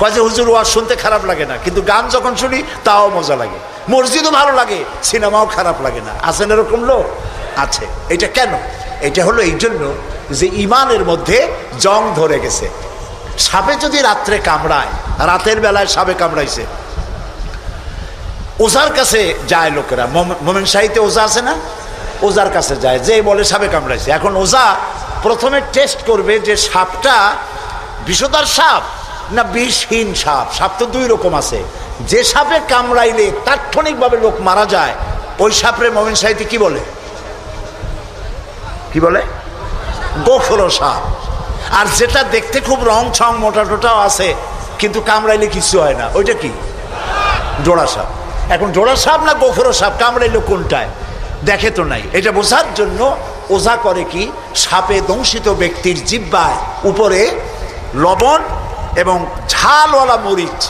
কয় যে হুজুর ওয়াজ শুনতে খারাপ লাগে না, কিন্তু গান যখন শুনি তাও মজা লাগে, মসজিদও ভালো লাগে, সিনেমাও খারাপ লাগে না। আছেন এরকম লোক? আছে। এটা কেন? এটা হলো এই জন্য যে ইমানের মধ্যে জং ধরে গেছে। সাপে যদি রাত্রে কামড়ায়, রাতের বেলায় সাপে কামড়াইছে, ওজার কাছে যায় লোকেরা, মোমেন শাহীতে ওজা আছে না, ওজার কাছে যায়, যে বলে সাপে কামড়াইছে। এখন ওজা প্রথমে টেস্ট করবে যে সাপটা বিষধর সাপ না বিষহীন সাপ। সাপ তো দুই রকম আছে। যে সাপে কামড়াইলে তাৎক্ষণিকভাবে লোক মারা যায়, ওই সাপরে মোমেন শাহীতে কি বলে? কি বলে? গোখরো সাপ। আর যেটা দেখতে খুব রং ছং মোটা টোটাও আছে, কিন্তু কামড়াইলে কিছু হয় না, ওইটা কি? জোড়া সাপ। এখন জোড়া সাপ না গোখরো সাপ কামড়াইলো কোনটায় দেখে তো নাই। এটা বোঝার জন্য ওঝা করে কি, সাপে দংশিত ব্যক্তির জিহ্বায় উপরে লবণ এবং ঝালওয়ালা মরিচ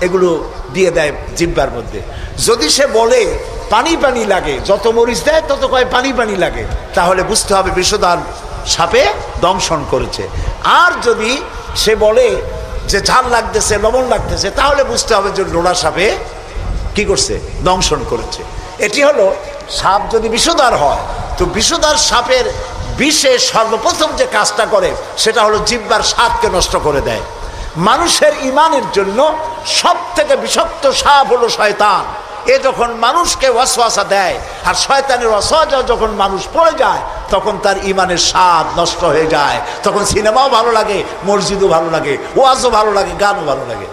এগুলো দিয়ে দেয় জিহ্বার মধ্যে। যদি সে বলে পানি পানি লাগে, যত মরিচ দেয় তত কয় পানি পানি লাগে, তাহলে বুঝতে হবে বিষধর সাপে দংশন করেছে। আর যদি সে বলে যে ঝাল লাগতেছে, লবণ লাগতেছে, তাহলে বুঝতে হবে যে লোড়া সাপে কি করছে? দংশন করেছে। এটি হলো সাপ যদি বিষধর হয়, তো বিষধর সাপের বিষে সর্বপ্রথম যে কাজটা করে সেটা হলো জিহ্বার স্বাদকে নষ্ট করে দেয়। মানুষের ইমানের জন্য সব থেকে বিষাক্ত সাপ হলো শয়তান। এ যখন মানুষকে ওয়াসওয়াসা দেয়, আর শয়তানের ওয়াসওয়াসা যখন মানুষ পড়ে যায়, তখন তার ইমানের স্বাদ নষ্ট হয়ে যায়। তখন সিনেমাও ভালো লাগে, মসজিদও ভালো লাগে, ওয়াজও ভালো লাগে, গানও ভালো লাগে।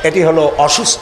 এটি হলো অসুস্থ